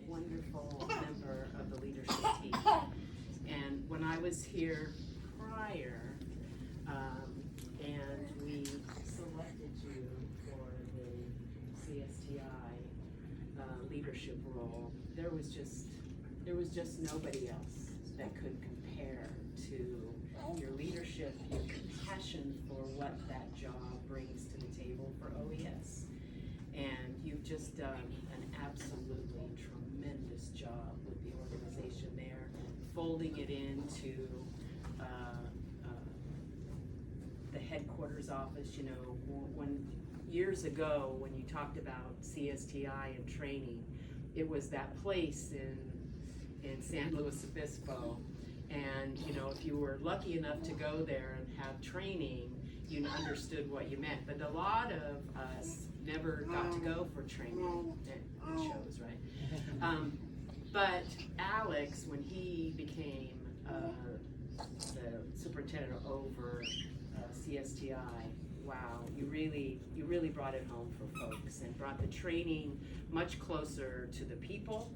wonderful member of the leadership team. And when I was here prior, and we selected you for the CSTI leadership role, there was just nobody else that could compare to your leadership, your compassion for what that job brings to the table for OES. And you've just done an absolutely tremendous job with the organization there, folding it into the headquarters office. You know, when years ago when you talked about CSTI and training, it was that place in San Luis Obispo. And you know, if you were lucky enough to go there and have training, you understood what you meant. But a lot of us never got to go for training. It shows, right? But Alex, when he became the superintendent over CSTI, wow, you really brought it home for folks and brought the training much closer to the people.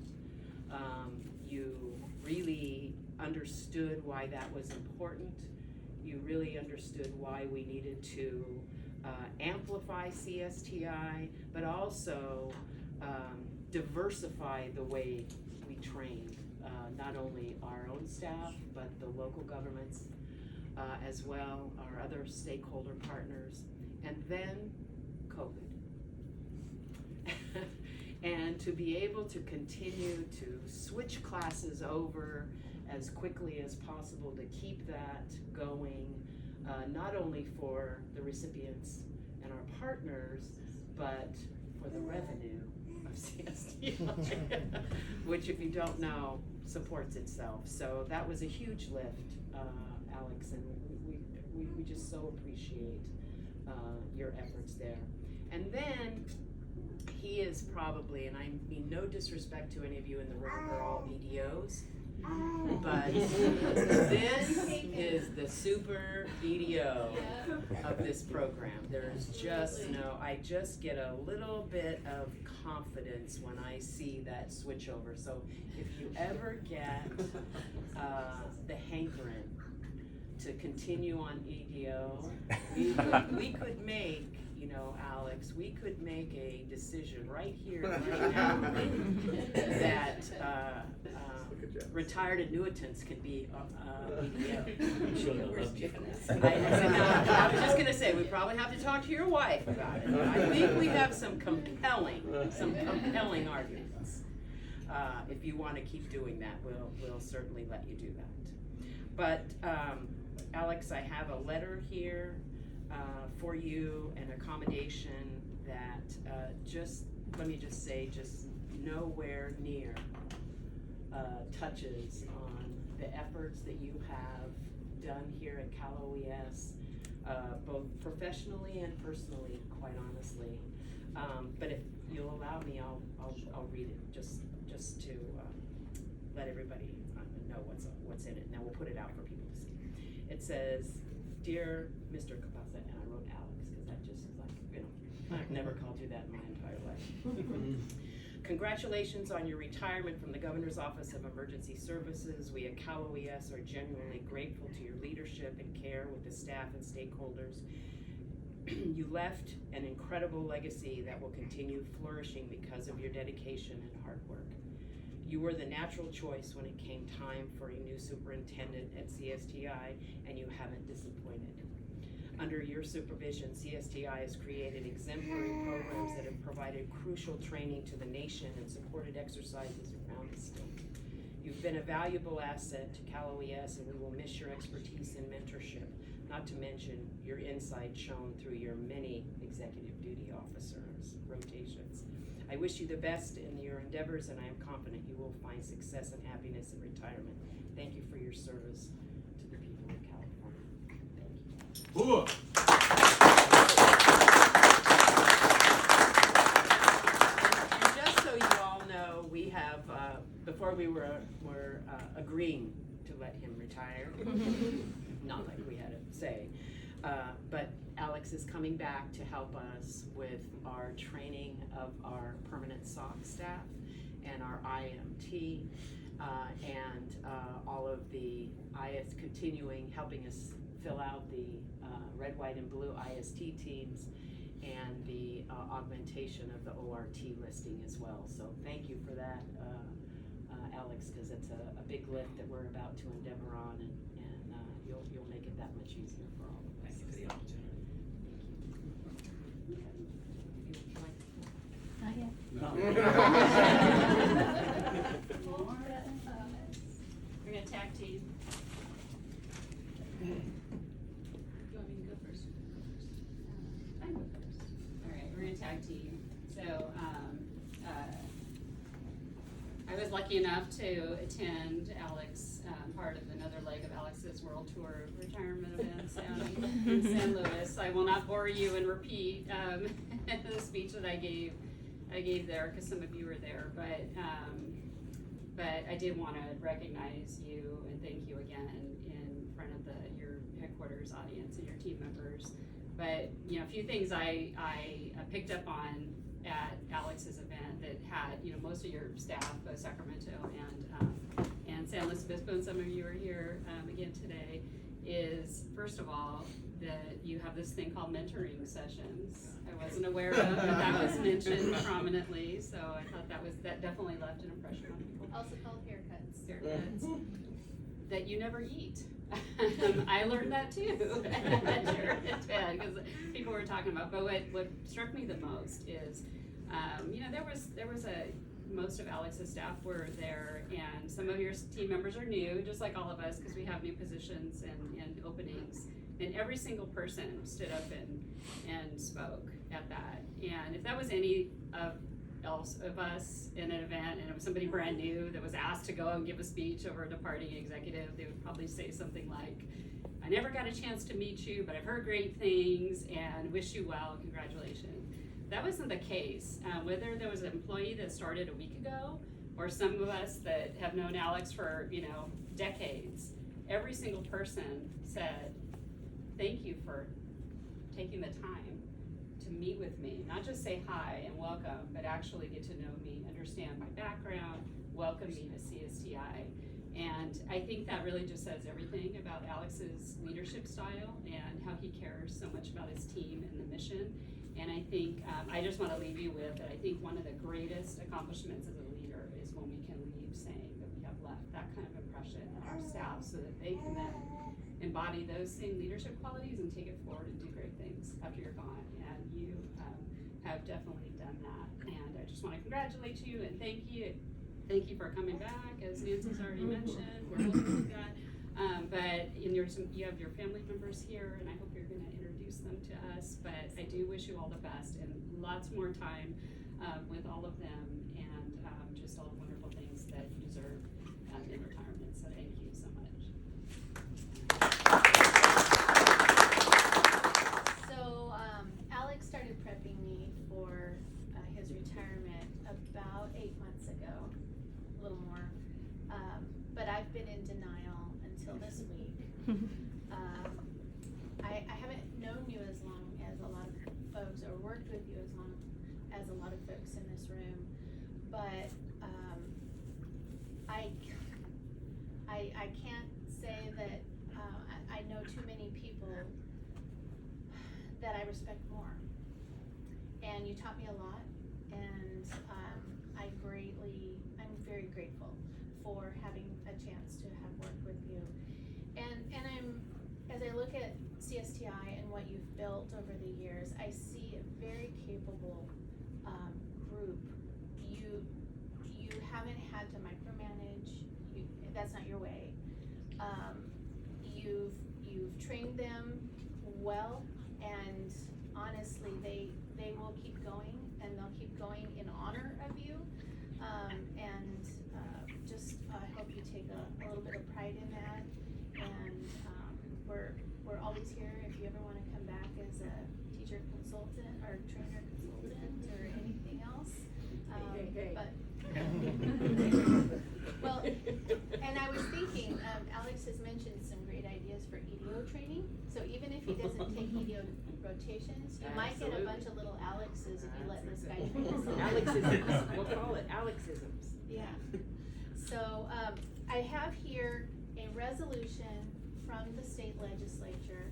You really understood why that was important. You really understood why we needed to amplify CSTI, but also diversify the way we train, not only our own staff, but the local governments as well, our other stakeholder partners, and then COVID. And to be able to continue to switch classes over as quickly as possible to keep that going, not only for the recipients and our partners, but for the revenue of CSTI, which, if you don't know, supports itself. So that was a huge lift, Alex, and we just so appreciate your efforts there. And then he is probably, and I mean no disrespect to any of you in the room who are all EDOs, but this is the super EDO of this program. There's just I just get a little bit of confidence when I see that switchover. So if you ever get the hankering to continue on EDO, we could make, you know, Alex, we could make a decision right here, right now, that retired annuitants can be EDO. I was just gonna say, we probably have to talk to your wife about it. I think we have some compelling arguments. If you want to keep doing that, we'll certainly let you do that. But Alex, I have a letter here for you, an accommodation that let me just say, just nowhere near touches on the efforts that you have done here at Cal OES, both professionally and personally, quite honestly. But if you'll allow me, I'll read it just to let everybody know what's in it, and then we'll put it out for people to see. It says, "Dear Mr. Cabassa," and I wrote Alex because that just is like, you know, I've never called you that in my entire life. Congratulations on your retirement from the Governor's Office of Emergency Services. We at Cal OES are genuinely grateful to your leadership and care with the staff and stakeholders. You left an incredible legacy that will continue flourishing because of your dedication and hard work. You were the natural choice when it came time for a new superintendent at CSTI, and you haven't disappointed. Under your supervision, CSTI has created exemplary programs that have provided crucial training to the nation and supported exercises around the state. You've been a valuable asset to Cal OES, and we will miss your expertise and mentorship, not to mention your insight shown through your many executive duty officers rotations. I wish you the best in your endeavors, and I am confident you will find success and happiness in retirement. Thank you for your service to the people of California. Thank you. Ooh. And just so you all know, we have, before we were agreeing to let him retire, not like we had a say, But Alex is coming back to help us with our training of our permanent SOC staff and our IMT, and all of the continuing, helping us fill out the red, white, and blue IST teams, and the augmentation of the ORT listing as well. So thank you for that, Alex, because it's a big lift that we're about to endeavor on, and you'll make it that much easier for all of us. Thank you for the opportunity. Thank you. Not No. We're gonna tag team. You want me to go first? I can go first. All right, we're gonna tag team. So, I was lucky enough to attend Alex, part of another leg of Alex's World Tour of retirement events down in San Luis. I will not bore you and repeat the speech that I gave there, because some of you were there, but I did want to recognize you and thank you again in front of your headquarters audience and your team members. But a few things I picked up on at Alex's event that had most of your staff, both Sacramento and San Luis Obispo, and some of you are here again today, is first of all that you have this thing called mentoring sessions. I wasn't aware of, but that was mentioned prominently, so I thought that definitely left an impression on people. Also called haircuts. That you never eat. I learned that too at your event, because people were talking about. But what struck me the most is, there was most of Alex's staff were there, and some of your team members are new, just like all of us, because we have new positions and openings. And every single person stood up and spoke at that. And if that was any else of us in an event, and it was somebody brand new that was asked to go and give a speech over a departing executive, they would probably say something like, "I never got a chance to meet you, but I've heard great things and wish you well, congratulations." That wasn't the case. Whether there was an employee that started a week ago, or some of us that have known Alex for decades, every single person said, "Thank you for taking the time to meet with me, not just say hi and welcome, but actually get to know me, understand my background, welcome me to CSTI." And I think that really just says everything about Alex's leadership style and how he cares so much about his team and the mission. And I think, I just want to leave you with that. I think one of the greatest accomplishments as a leader is when we can leave saying that we have left that kind of impression on our staff, so that they can then embody those same leadership qualities and take it forward and do great things after you're gone. And you have definitely done that. And I just want to congratulate you and thank you. Thank you for coming back, as Nancy's already mentioned. We're looking at that. But you have your family members here, and I hope you're going to introduce them to us. But I do wish you all the best and lots more time with all of them, and just all the wonderful things that you deserve in retirement. So thank you so much. So Alex started prepping me for his retirement about 8 months ago, a little more. But I've been in denial until this week. I haven't known you as long as a lot of folks, or worked with you as long as a lot of folks in this room, but I can't say that I know too many people that I respect more. And you taught me a lot, and I'm very grateful for having a chance to have worked with you. And as I look at CSTI and what you've built over the years, I see a very capable group. You haven't had to micromanage. That's not your way. You've trained them well, and honestly, they will keep going, and they'll keep going in honor of you. I hope you take a little bit of pride in that. And we're always here if you ever want to come back as a teacher consultant or trainer consultant or anything else. But well, and I was thinking, Alex has mentioned some great ideas is for EDO training. So even if he doesn't take EDO rotations, you might get a bunch of little Alexes if you let this guy train us. Alexisms, we'll call it Alexisms. Yeah. So, I have here a resolution from the state legislature,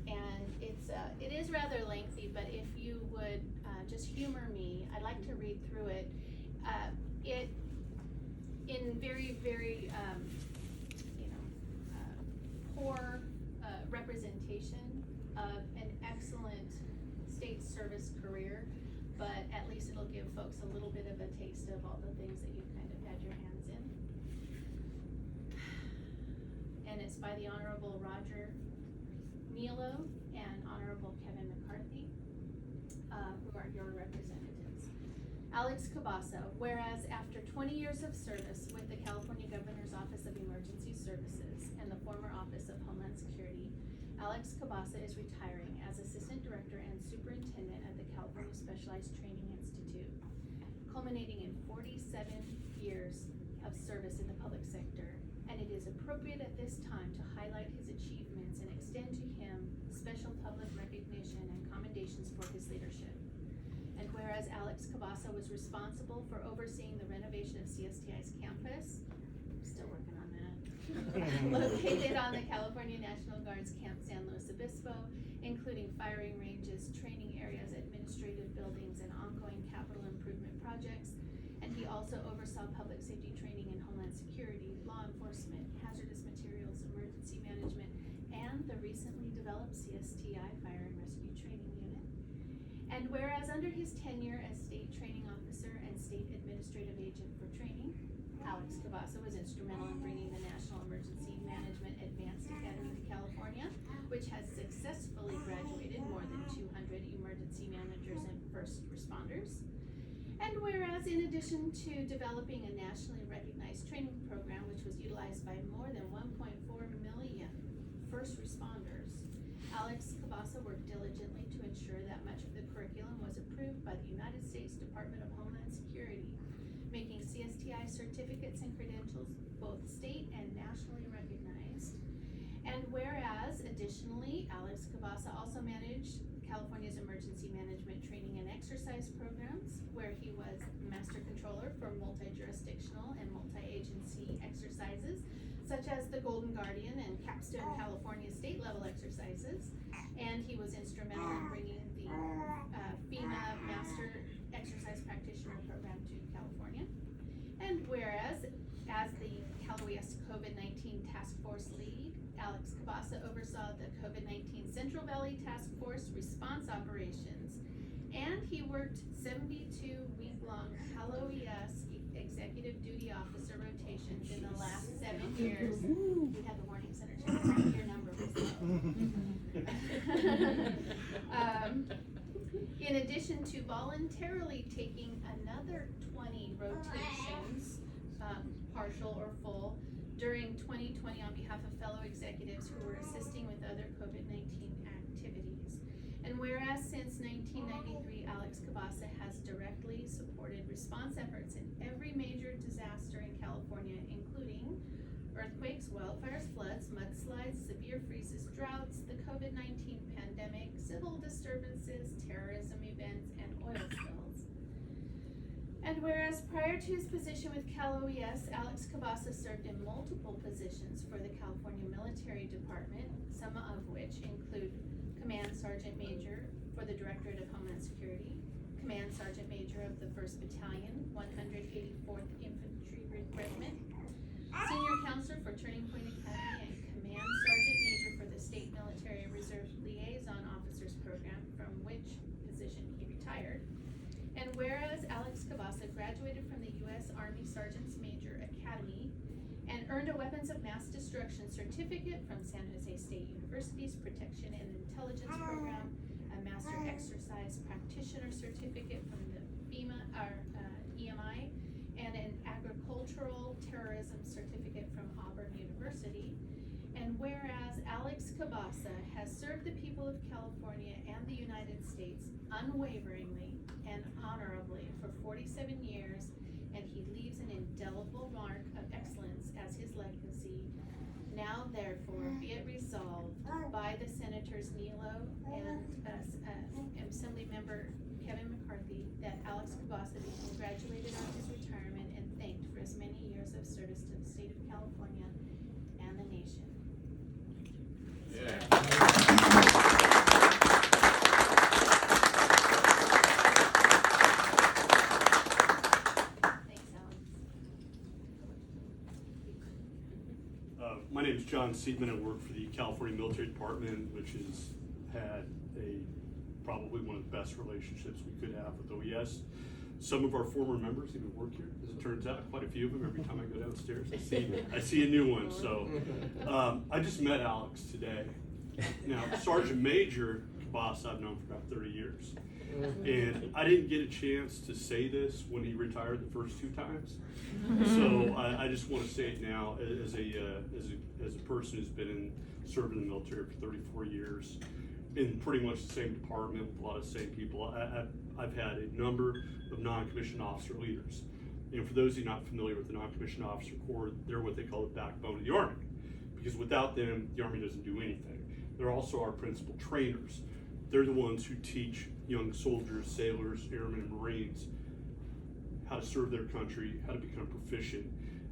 and it is rather lengthy, but if you would, just humor me, I'd like to read through it. It, in very, very, poor, representation of an excellent state service career, but at least it'll give folks a little bit of a taste of all the things that you've kind of had your hands in. And it's by the Honorable Roger Nielo and Honorable Kevin McCarthy, who are your representatives. Alex Cabassa, whereas after 20 years of service with the California Governor's Office of Emergency Services and the former Office of Homeland Security, Alex Cabassa is retiring as Assistant Director and Superintendent at the California Specialized Training Institute, culminating in 47 years of service in the public sector, and it is appropriate at this time to highlight his achievements and extend to him special public recognition and commendations for his leadership. And whereas Alex Cabassa was responsible for overseeing the renovation of CSTI's campus, I'm still working on that, located on the California National Guard's Camp San Luis Obispo, including firing ranges, training areas, administrative buildings, and ongoing capital improvement projects. And he also oversaw public safety training in Homeland Security, law enforcement, hazardous materials, emergency management, and the recently developed CSTI Fire and Rescue Training Unit. And whereas under his tenure as State Training Officer and State Administrative Agent for Training, Alex Cabassa was instrumental in bringing the National Emergency Management Advanced Academy to California, which has successfully graduated more than 200 emergency managers and first responders. And whereas in addition to developing a nationally recognized training program, which was utilized by more than 1.4 million first responders, Alex Cabassa worked diligently to ensure that much of the curriculum was approved by the United States Department of Homeland Security, making CSTI certificates and credentials both state and nationally recognized. And whereas additionally, Alex Cabassa also managed California's emergency management training and exercise programs, where he was master controller for multi-jurisdictional and multi-agency exercises, such as the Golden Guardian and Capstone California state level exercises. And he was instrumental in bringing the FEMA Master Exercise Practitioner Program to California. And whereas, as the Cal OES COVID-19 Task Force lead, Alex Cabassa oversaw the COVID-19 Central Valley Task Force response operations, and he worked 72 week-long Cal OES executive duty officer rotations in the last 7 years. We had the warning center check, your number was low. In addition to voluntarily taking another 20 rotations, partial or full, during 2020 on behalf of fellow executives who were assisting with other COVID-19 activities. And whereas since 1993, Alex Cabassa has directly supported response efforts in every major disaster in California, including earthquakes, wildfires, floods, mudslides, severe freezes, droughts, the COVID-19 pandemic, civil disturbances, terrorism events, and oil spills. And whereas prior to his position with Cal OES, Alex Cabassa served in multiple positions for the California Military Department, some of which include Command Sergeant Major for the Directorate of Homeland Security, Command Sergeant Major of the 1st Battalion, 184th Infantry Regiment, Senior Counselor for Turning Point Academy, and Command Sergeant Major for the State Military Reserve Liaison Officers Program, from which position he retired. And whereas Alex Cabassa graduated from the U.S. Army Sergeant's Major Academy and earned a Weapons of Mass Destruction certificate from San Jose State University's Protection and Intelligence Program, a Master Exercise Practitioner certificate from the FEMA, EMI, and an Agricultural Terrorism certificate from Auburn University. And whereas Alex Cabassa has served the people of California and the United States unwaveringly and honorably for 47 years, and he leaves an indelible mark of excellence as his legacy. Now therefore be it resolved by the Senators Nilo and Assembly Member Kevin McCarthy that Alex Cabassa be congratulated on his retirement and thanked for his many years of service to the state of California and the nation. Thanks, Alex. My name is John Seidman. I work for the California Military Department, which has had probably one of the best relationships we could have with OES. Some of our former members even work here, as it turns out, quite a few of them. Every time I go downstairs, I see a new one. So I just met Alex today. Now, Sergeant Major Cabassa I've known for about 30 years. And I didn't get a chance to say this when he retired the first 2 times. So I just want to say it now as a person who's been serving in the military for 34 years in pretty much the same department with a lot of the same people. I've had a number of non-commissioned officer leaders. And for those of you not familiar with the non-commissioned officer corps, they're what they call the backbone of the Army. Because without them, the Army doesn't do anything. They're also our principal trainers. They're the ones who teach young soldiers, sailors, airmen, and Marines how to serve their country, how to become proficient,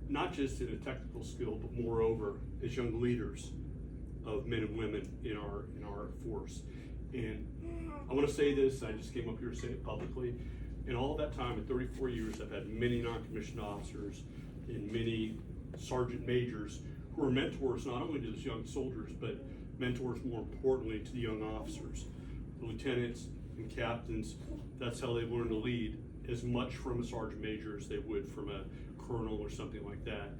not just in a technical skill, but moreover, as young leaders of men and women in our force. And I want to say this, and I just came up here to say it publicly. In all that time, in 34 years, I've had many non-commissioned officers and many sergeant majors who are mentors not only to those young soldiers, but mentors more importantly to the young officers, the lieutenants and captains. That's how they learn to lead as much from a sergeant major as they would from a colonel or something like that.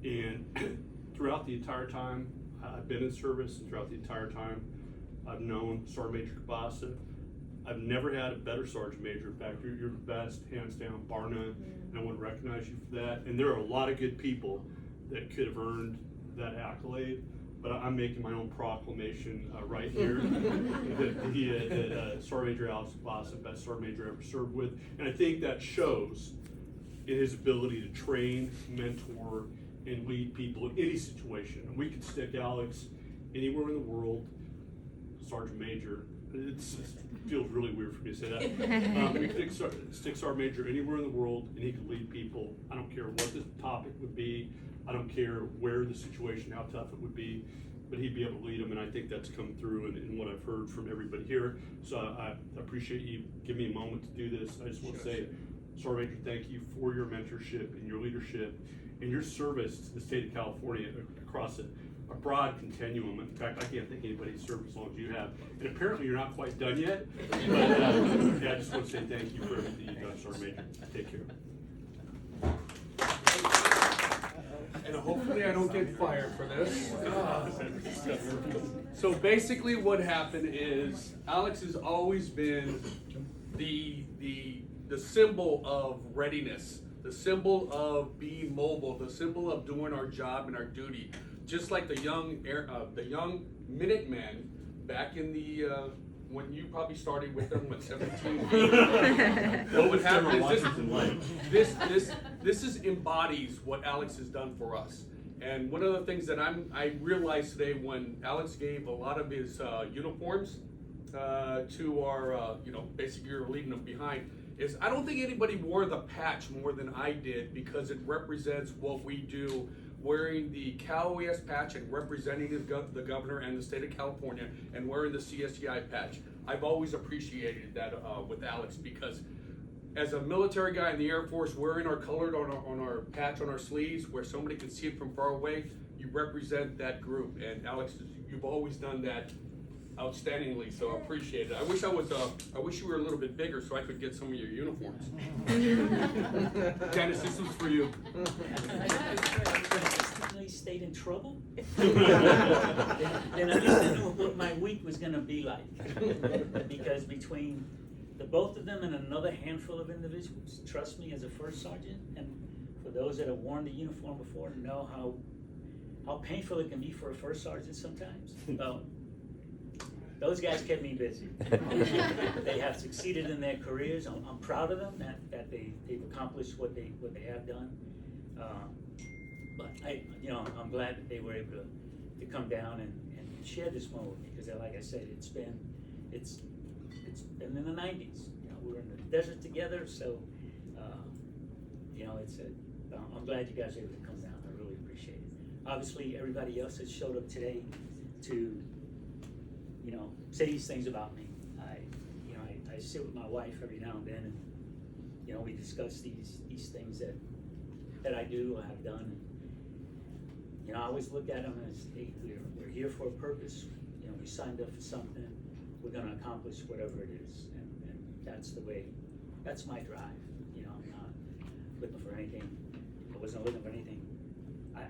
And throughout the entire time I've been in service, and throughout the entire time I've known Sergeant Major Cabassa, I've never had a better sergeant major. In fact, you're the best, hands down, bar none, and I want to recognize you for that. And there are a lot of good people that could have earned that accolade, but I'm making my own proclamation right here that Sergeant Major Alex Cabassa, best sergeant major I ever served with. And I think that shows in his ability to train, mentor, and lead people in any situation. And we could stick Alex anywhere in the world, Sergeant Major. It feels really weird for me to say that. We could stick Sergeant Major anywhere in the world, and he could lead people. I don't care what the topic would be. I don't care where the situation, how tough it would be, but he'd be able to lead them, and I think that's come through in what I've heard from everybody here. So I appreciate you giving me a moment to do this. I just want to say, Sergeant Major, thank you for your mentorship and your leadership and your service to the state of California across a broad continuum. In fact, I can't think anybody served as long as you have. And apparently you're not quite done yet, but yeah, I just want to say thank you for everything you've done, Sergeant Major. Take care. And hopefully I don't get fired for this. So basically what happened is Alex has always been the symbol of readiness, the symbol of being mobile, the symbol of doing our job and our duty. Just like the young Minutemen back in the when you probably started with them at 17. What would happen is this embodies what Alex has done for us. And one of the things that I realized today when Alex gave a lot of his uniforms to our basically you're leaving them behind, is I don't think anybody wore the patch more than I did, because it represents what we do. Wearing the Cal OES patch and representing the governor and the state of California, and wearing the CSTI patch. I've always appreciated that with Alex, because as a military guy in the Air Force, wearing our colored on our patch on our sleeves where somebody can see it from far away, you represent that group. And Alex, you've always done that outstandingly, so I appreciate it. I wish you were a little bit bigger so I could get some of your uniforms. Dennis, this was for you. Stayed in trouble, then I didn't know what my week was going to be like, because between the both of them and another handful of individuals, trust me, as a first sergeant, and for those that have worn the uniform before, know how painful it can be for a first sergeant sometimes. Well, those guys kept me busy. They have succeeded in their careers. I'm proud of them that they've accomplished what they have done. But I'm glad that they were able to come down and share this moment with me, because like I said, it's been in the 90s. We were in the desert together, so I'm glad you guys were able to come down. I really appreciate it. Obviously, everybody else has showed up today to say these things about me. I sit with my wife every now and then, and we discuss these things that I do or have done. And, I always look at them as, hey, we're here for a purpose. We signed up for something. We're going to accomplish whatever it is, and that's my drive. I'm not looking for anything. I wasn't looking for anything.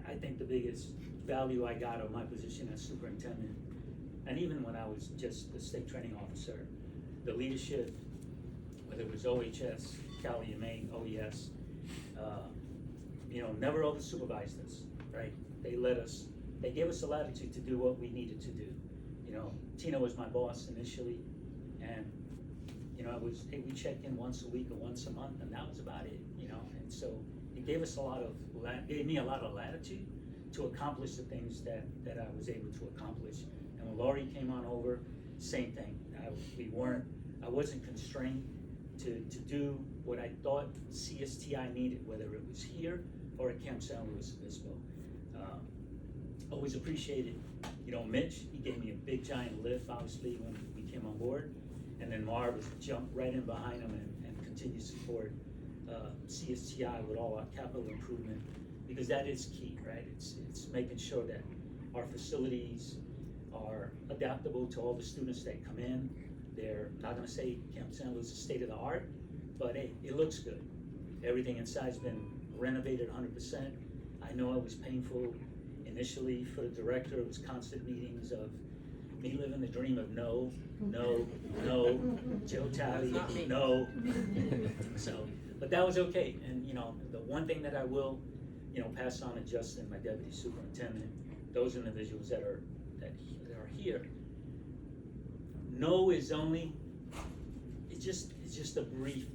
I think the biggest value I got of my position as superintendent, and even when I was just the state training officer, the leadership, whether it was OHS, Cal EMA, OES, never over supervised us, right? They gave us the latitude to do what we needed to do. Tina was my boss initially, and it was, hey, we check in once a week or once a month, and that was about it. And so it gave us gave me a lot of latitude to accomplish the things that I was able to accomplish. And when Laurie came on over, same thing. I wasn't constrained to do what I thought CSTI needed, whether it was here or at Camp San Luis Obispo. Always appreciated, Mitch. He gave me a big giant lift, obviously, when we came on board. And then Marv was jumped right in behind him and continued to support CSTI with all our capital improvement, because that is key, right? It's making sure that our facilities are adaptable to all the students that come in. They're not gonna say Camp San Luis is state of the art, but hey, it looks good. Everything inside's been renovated 100%. I know it was painful initially for the director. It was constant meetings of me living the dream of no, Joe Talley, no. So, but that was okay. And the one thing that I will, pass on to Justin, my deputy superintendent, those individuals that are here. No is only, it's just a brief,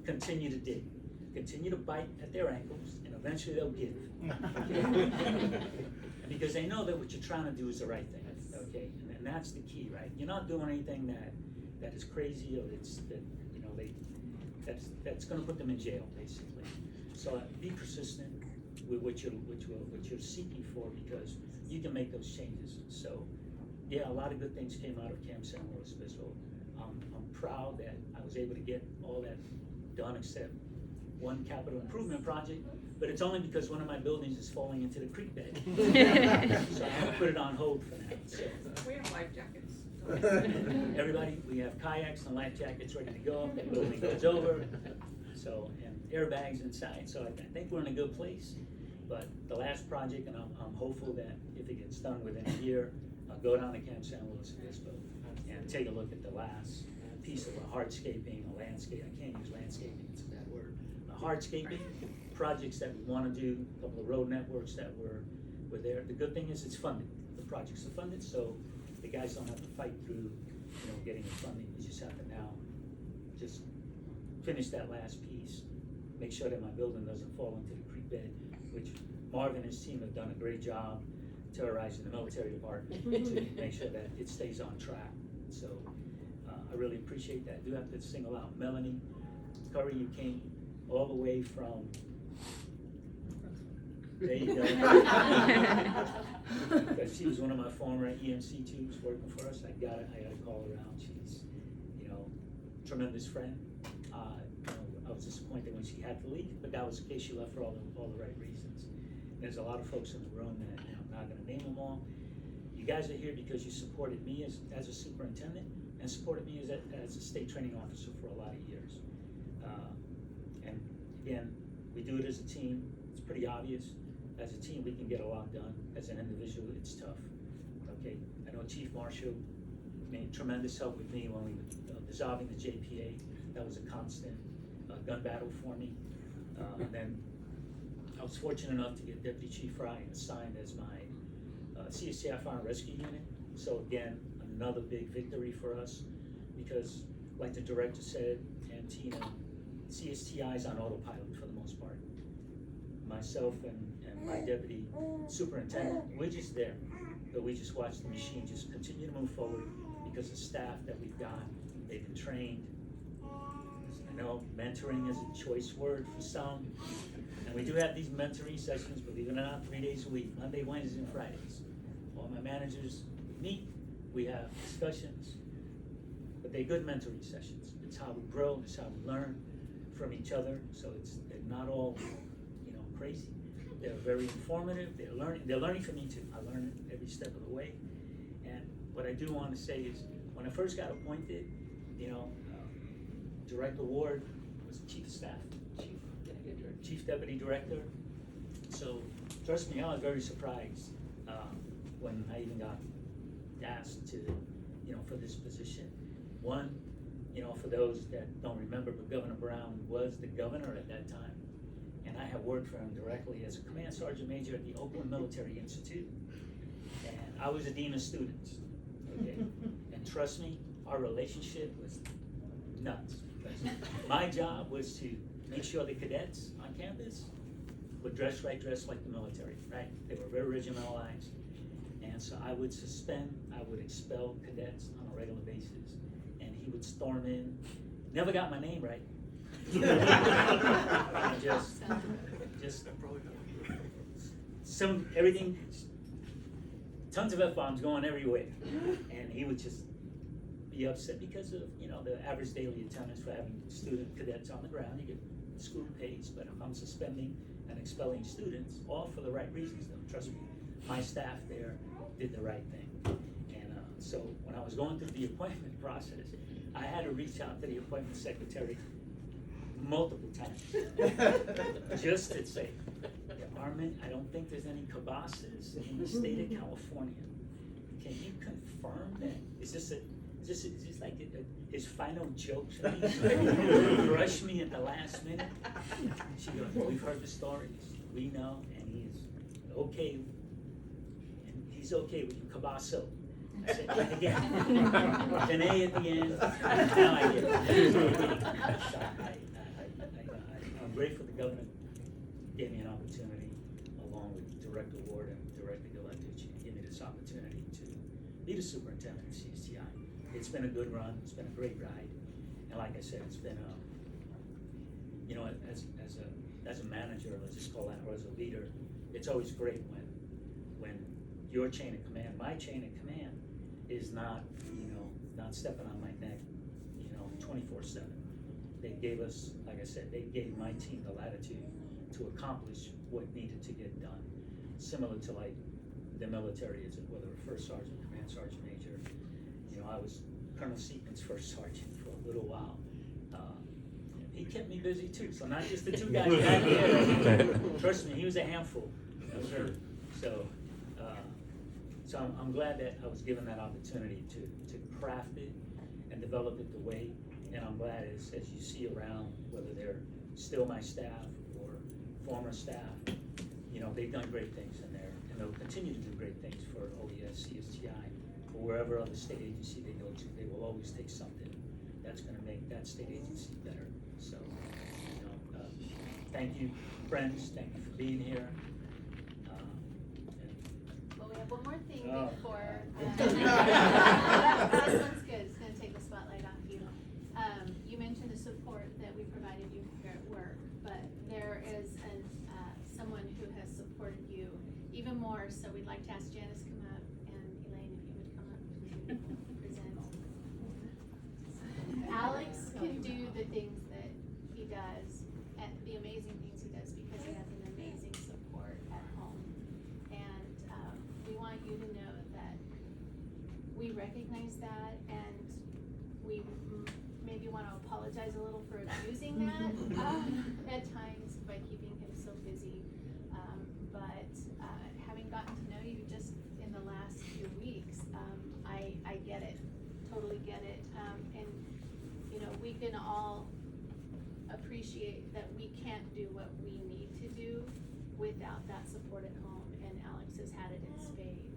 continue to dig, continue to bite at their ankles, and eventually they'll give. Because they know that what you're trying to do is the right thing, okay? And that's the key, right? You're not doing anything that is crazy, or that's gonna put them in jail, basically. So be persistent with what you're seeking for, because you can make those changes. So yeah, a lot of good things came out of Camp San Luis Obispo. I'm proud that I was able to get all that done except one capital improvement project, but it's only because one of my buildings is falling into the creek bed. So I have to put it on hold for now. So. We have life jackets. Everybody, we have kayaks and life jackets ready to go. The building goes over. So, and airbags inside. So I think we're in a good place. But the last project, and I'm hopeful that if it gets done within a year, I'll go down to Camp San Luis Obispo and take a look at the last piece of a hardscaping, a landscape. I can't use landscaping, it's a bad word. Hardscaping projects that we want to do, a couple of road networks that were there. The good thing is it's funded. The projects are funded, so the guys don't have to fight through, getting the funding. You just have to now just finish that last piece, make sure that my building doesn't fall into the creek bed, which Marv and his team have done a great job terrorizing the military department to make sure that it stays on track. So I really appreciate that. I do have to single out Melanie Curry, you came all the way from, there you go. Because she was one of my former EMC twos working for us. I gotta call her out. She's, tremendous friend. I was disappointed when she had to leave, but that was the case. She left for all the right reasons. There's a lot of folks in the room that I'm not gonna name them all. You guys are here because you supported me as a superintendent and supported me as a state training officer for a lot of years. And again, we do it as a team. It's pretty obvious. As a team, we can get a lot done. As an individual, it's tough. Okay, I know Chief Marshall made tremendous help with me when we were dissolving the JPA. That was a constant gun battle for me. And then I was fortunate enough to get Deputy Chief Ryan assigned as my CSTI Fire and Rescue Unit. So again, another big victory for us, because like the director said, and Tina, CSTI is on autopilot for the most part. myself and my deputy superintendent, we're just there. But we just watch the machine just continue to move forward because the staff that we've got, they've been trained. I know mentoring is a choice word for some. And we do have these mentoring sessions, believe it or not, 3 days a week, Monday, Wednesdays, and Fridays. All my managers, we meet, we have discussions, but they're good mentoring sessions. It's how we grow, it's how we learn from each other, so they're not all, crazy. They're very informative, they're learning from me too. I learn every step of the way. And what I do want to say is, when I first got appointed, Director Ward was chief of staff. Chief Deputy Director. So, trust me, I was very surprised when I even got asked to, for this position. One, for those that don't remember, but Governor Brown was the governor at that time. And I have worked for him directly as a command sergeant major at the Oakland Military Institute. And I was a dean of students, okay? And trust me, our relationship was nuts. My job was to make sure the cadets on campus would dress right, dress like the military, right? They were very regimentalized. And so I would expel cadets on a regular basis. And he would storm in, never got my name right. just everything, tons of F-bombs going everywhere. And he would just be upset because of, the average daily attendance for having student cadets on the ground. You get school pays, but if I'm suspending and expelling students, all for the right reasons, though, trust me, my staff there did the right thing. And so when I was going through the appointment process, I had to reach out to the appointment secretary multiple times, just to say, Armin, I don't think there's any Cabassas in the state of California. Can you confirm that? Is this like his final joke to me? Rush me at the last minute? She goes, we've heard the stories, we know, and he is okay, and he's okay with you, Cabassa. I said, right again, an A at the end, now I get it. I'm grateful the governor gave me an opportunity, along with Director Ward and Director Galactucci, gave me this opportunity to be the superintendent at CSTI. It's been a good run, it's been a great ride, and like I said, it's been as a manager, let's just call that, or as a leader, it's always great when your chain of command, my chain of command, is not stepping on my neck, 24/7. They gave us, like I said, they gave my team the latitude to accomplish what needed to get done. Similar to like the military, whether a first sergeant, command sergeant major. I was Colonel Seaton's first sergeant for a little while. He kept me busy too, so not just the two guys back there. Trust me, he was a handful. So I'm glad that I was given that opportunity to craft it and develop it the way, and I'm glad as you see around, whether they're still my staff or former staff, they've done great things in there, and they'll continue to do great things for OES, CSTI, or wherever other state agency they go to. They will always take something that's gonna make that state agency better. So, thank you, friends, thank you for being here. Well, we have one more thing Oh. before. This one's good. It's going to take the spotlight off you. You mentioned the support that we provided you here at work, but there is someone who has supported you even more. So we'd like to ask Janice to come up, and Elaine, if you would come up to present. Alex can do the things that he does, and the amazing things he does, because he has an amazing support at home. And we want you to know that we recognize that, and we maybe want to apologize a little for abusing that at times by keeping him so busy. But having gotten to know you just in the last few weeks, I get it, totally get it. And we can all appreciate that we can't do what we need to do without that support at home, and Alex has had it in spades.